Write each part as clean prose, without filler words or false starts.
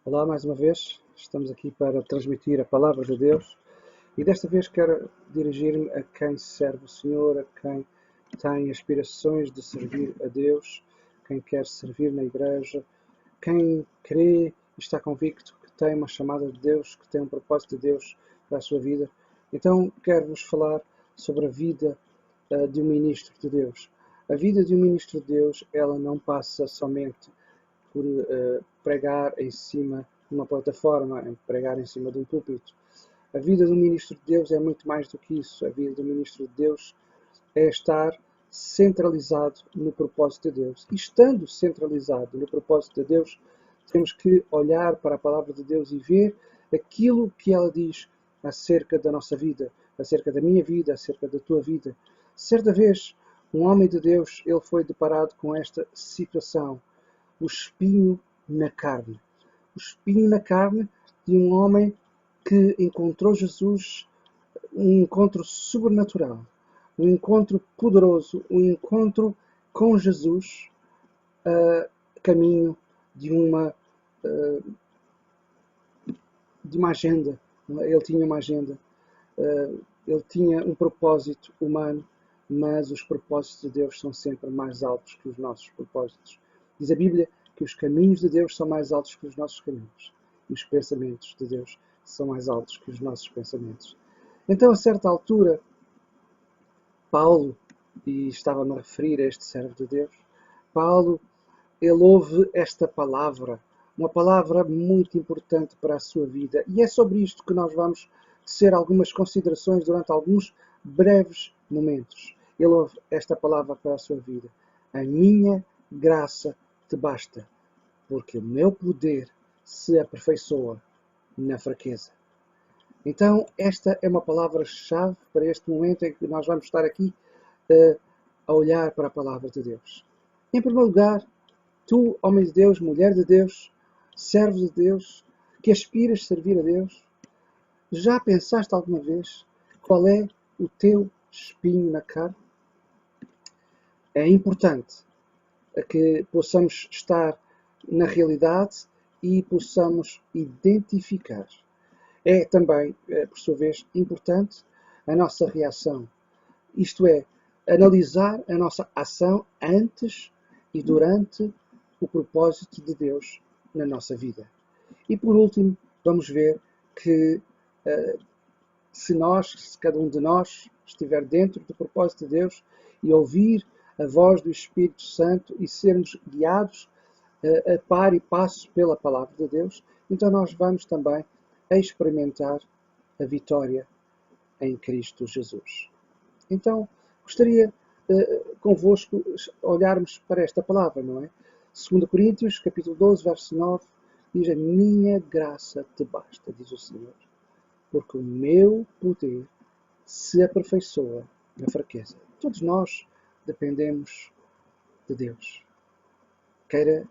Olá, mais uma vez, estamos aqui para transmitir a Palavra de Deus e desta vez quero dirigir-me a quem serve o Senhor, a quem tem aspirações de servir a Deus, quem quer servir na igreja, quem crê e está convicto que tem uma chamada de Deus, que tem um propósito de Deus para a sua vida. Então quero-vos falar sobre a vida de um ministro de Deus. A vida de um ministro de Deus, ela não passa somente por pregar em cima de uma plataforma, em pregar em cima de um púlpito. A vida do ministro de Deus é muito mais do que isso. A vida do ministro de Deus é estar centralizado no propósito de Deus. E estando centralizado no propósito de Deus, temos que olhar para a palavra de Deus e ver aquilo que ela diz acerca da nossa vida, acerca da minha vida, acerca da tua vida. Certa vez, um homem de Deus, ele foi deparado com esta situação: o espinho na carne. O espinho na carne de um homem que encontrou Jesus, um encontro sobrenatural, um encontro poderoso, um encontro com Jesus, caminho de uma, uh, de uma agenda. Ele tinha uma agenda, ele tinha um propósito humano, mas os propósitos de Deus são sempre mais altos que os nossos propósitos. Diz a Bíblia que os caminhos de Deus são mais altos que os nossos caminhos. E os pensamentos de Deus são mais altos que os nossos pensamentos. Então, a certa altura, Paulo, e estava-me a referir a este servo de Deus, Paulo, ele ouve esta palavra, uma palavra muito importante para a sua vida. E é sobre isto que nós vamos tecer algumas considerações durante alguns breves momentos. Ele ouve esta palavra para a sua vida: a minha graça te basta, porque o meu poder se aperfeiçoa na fraqueza. Então, esta é uma palavra-chave para este momento em que nós vamos estar aqui a olhar para a palavra de Deus. Em primeiro lugar, tu, homem de Deus, mulher de Deus, servo de Deus, que aspiras servir a Deus, já pensaste alguma vez qual é o teu espinho na carne? É importante que possamos estar na realidade e possamos identificar. É também, por sua vez, importante a nossa reação. Isto é, analisar a nossa ação antes e durante o propósito de Deus na nossa vida. E por último, vamos ver que se cada um de nós estiver dentro do propósito de Deus e ouvir a voz do Espírito Santo e sermos guiados a par e passo pela palavra de Deus, então nós vamos também experimentar a vitória em Cristo Jesus. Então, gostaria convosco olharmos para esta palavra, não é? 2 Coríntios, capítulo 12, verso 9, diz: a minha graça te basta, diz o Senhor, porque o meu poder se aperfeiçoa na fraqueza. Todos nós dependemos de Deus. Queira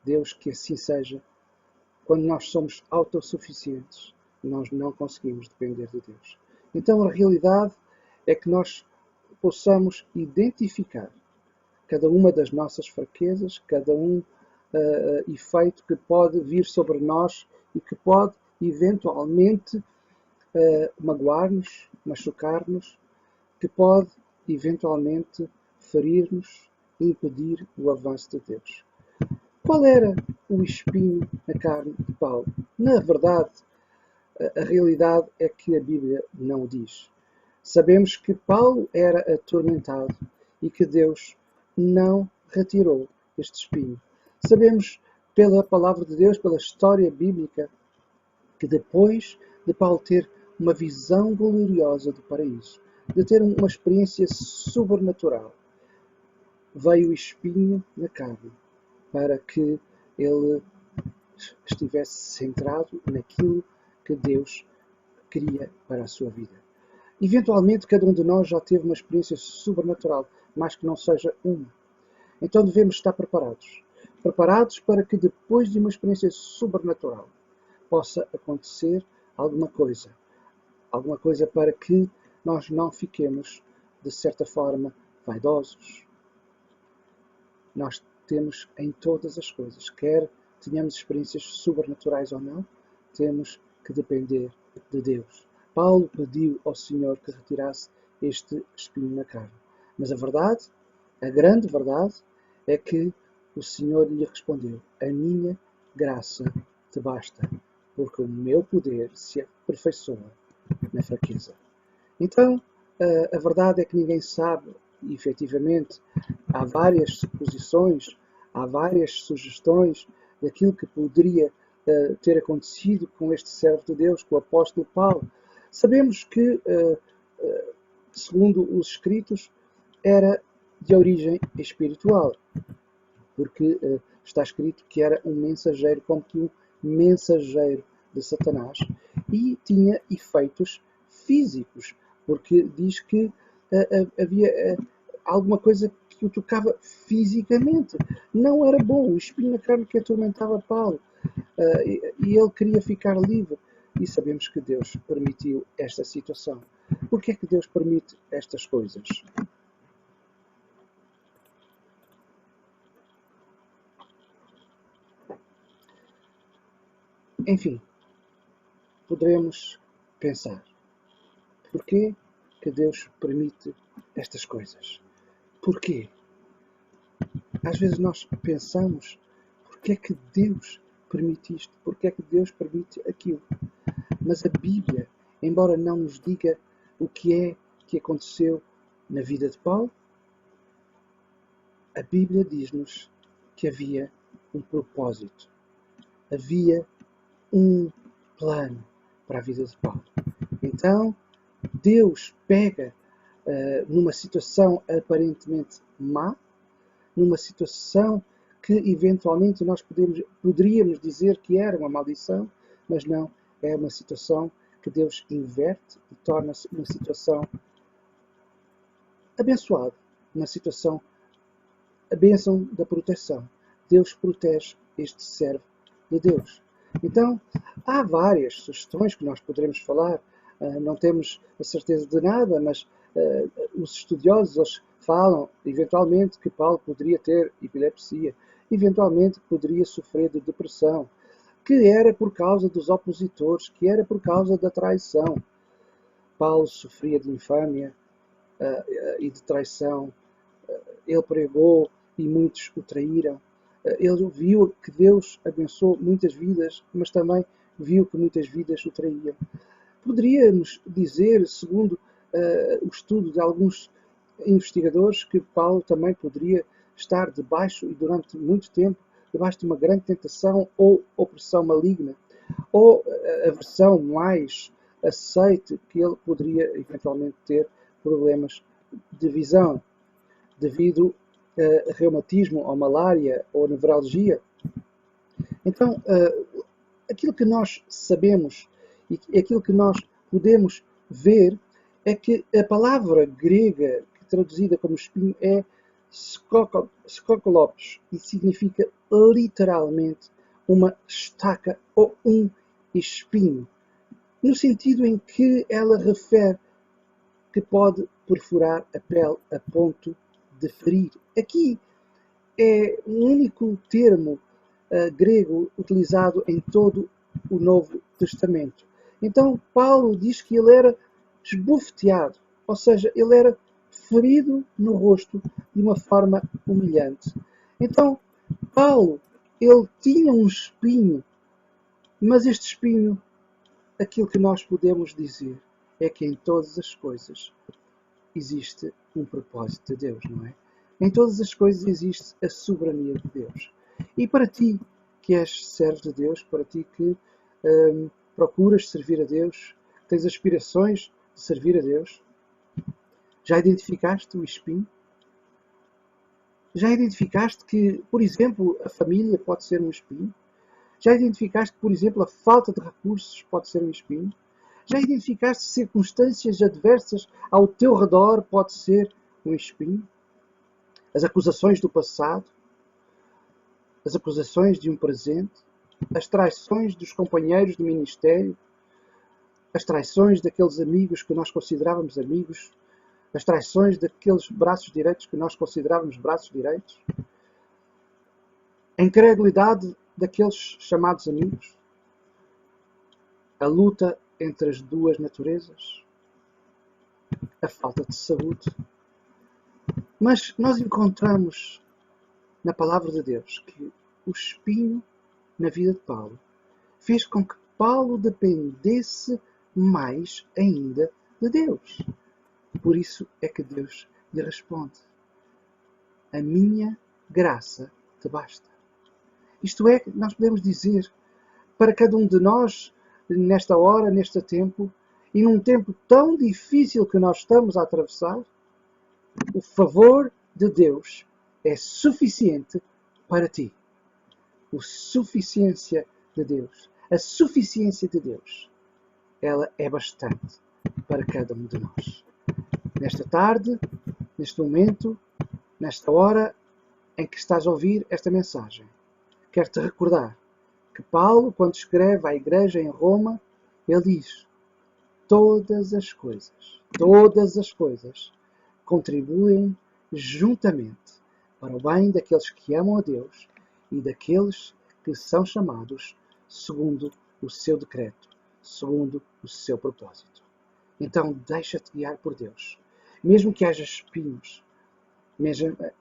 Deus que assim seja. Quando nós somos autossuficientes, nós não conseguimos depender de Deus. Então a realidade é que nós possamos identificar cada uma das nossas fraquezas, cada efeito que pode vir sobre nós e que pode eventualmente magoar-nos, machucar-nos, que pode eventualmente ferir-nos e impedir o avanço de Deus. Qual era o espinho na carne de Paulo? Na verdade, a realidade é que a Bíblia não o diz. Sabemos que Paulo era atormentado e que Deus não retirou este espinho. Sabemos pela palavra de Deus, pela história bíblica, que depois de Paulo ter uma visão gloriosa do paraíso, de ter uma experiência sobrenatural, veio o espinho na carne para que ele estivesse centrado naquilo que Deus queria para a sua vida. Eventualmente, cada um de nós já teve uma experiência sobrenatural, mas que não seja uma. Então devemos estar preparados. Preparados para que depois de uma experiência sobrenatural possa acontecer alguma coisa. Alguma coisa para que nós não fiquemos, de certa forma, vaidosos. Nós temos em todas as coisas, quer tenhamos experiências sobrenaturais ou não, temos que depender de Deus. Paulo pediu ao Senhor que retirasse este espinho na carne. Mas a verdade, a grande verdade, é que o Senhor lhe respondeu: a minha graça te basta, porque o meu poder se aperfeiçoa na fraqueza. Então, a verdade é que ninguém sabe, e efetivamente há várias suposições, há várias sugestões daquilo que poderia ter acontecido com este servo de Deus, com o apóstolo Paulo. Sabemos que, segundo os escritos, era de origem espiritual, porque está escrito que era um mensageiro, como que um mensageiro de Satanás, e tinha efeitos físicos, porque diz que havia alguma coisa que o tocava fisicamente. Não era bom, o espinho na carne que atormentava Paulo, e ele queria ficar livre. E sabemos que Deus permitiu esta situação. Por que é que Deus permite estas coisas? Enfim, poderemos pensar: porquê que Deus permite estas coisas? Porquê? Às vezes nós pensamos: porquê é que Deus permite isto? Porquê é que Deus permite aquilo? Mas a Bíblia, embora não nos diga o que é que aconteceu na vida de Paulo, a Bíblia diz-nos que havia um propósito, havia um plano para a vida de Paulo. Então, Deus pega numa situação aparentemente má, numa situação que eventualmente nós poderíamos dizer que era uma maldição, mas não, é uma situação que Deus inverte e torna-se uma situação abençoada, uma situação, a bênção da proteção. Deus protege este servo de Deus. Então, há várias sugestões que nós poderemos falar, não temos a certeza de nada, mas os estudiosos falam, eventualmente, que Paulo poderia ter epilepsia, eventualmente poderia sofrer de depressão, que era por causa dos opositores, que era por causa da traição. Paulo sofria de infâmia e de traição. Ele pregou e muitos o traíram. Ele viu que Deus abençoou muitas vidas, mas também viu que muitas vidas o traíam. Poderíamos dizer, segundo o estudo de alguns investigadores, que Paulo também poderia estar debaixo, e durante muito tempo, debaixo de uma grande tentação ou opressão maligna, ou a versão mais aceite, que ele poderia eventualmente ter problemas de visão, devido a reumatismo, ou malária, ou nevralgia. Então, aquilo que nós sabemos e aquilo que nós podemos ver é que a palavra grega, traduzida como espinho, é skokolopes, e significa literalmente uma estaca ou um espinho, no sentido em que ela refere que pode perfurar a pele a ponto de ferir. Aqui é um único termo grego utilizado em todo o Novo Testamento. Então, Paulo diz que ele era esbofeteado, ou seja, ele era ferido no rosto de uma forma humilhante. Então, Paulo, ele tinha um espinho, mas este espinho, aquilo que nós podemos dizer é que em todas as coisas existe um propósito de Deus, não é? Em todas as coisas existe a soberania de Deus. E para ti, que és servo de Deus, para ti que procuras servir a Deus, tens aspirações de servir a Deus, já identificaste o espinho? Já identificaste que, por exemplo, a família pode ser um espinho? Já identificaste que, por exemplo, a falta de recursos pode ser um espinho? Já identificaste que circunstâncias adversas ao teu redor pode ser um espinho? As acusações do passado, as acusações de um presente, as traições dos companheiros de ministério, as traições daqueles amigos que nós considerávamos amigos, as traições daqueles braços direitos que nós considerávamos braços direitos, a incredulidade daqueles chamados amigos? A luta entre as duas naturezas? A falta de saúde? Mas nós encontramos na palavra de Deus que o espinho na vida de Paulo fez com que Paulo dependesse mais ainda de Deus. Por isso é que Deus lhe responde: a minha graça te basta. Isto é, nós podemos dizer para cada um de nós, nesta hora, neste tempo, e num tempo tão difícil que nós estamos a atravessar, o favor de Deus é suficiente para ti. A suficiência de Deus, ela é bastante para cada um de nós. Nesta tarde, neste momento, nesta hora em que estás a ouvir esta mensagem, quero-te recordar que Paulo, quando escreve à igreja em Roma, ele diz: todas as coisas contribuem juntamente para o bem daqueles que amam a Deus e daqueles que são chamados segundo o seu decreto, segundo o seu propósito. Então deixa-te guiar por Deus. Mesmo que haja espinhos,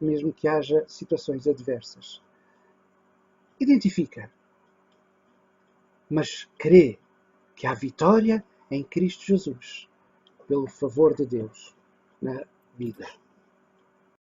mesmo que haja situações adversas, identifica, mas crê que há vitória em Cristo Jesus, pelo favor de Deus na vida.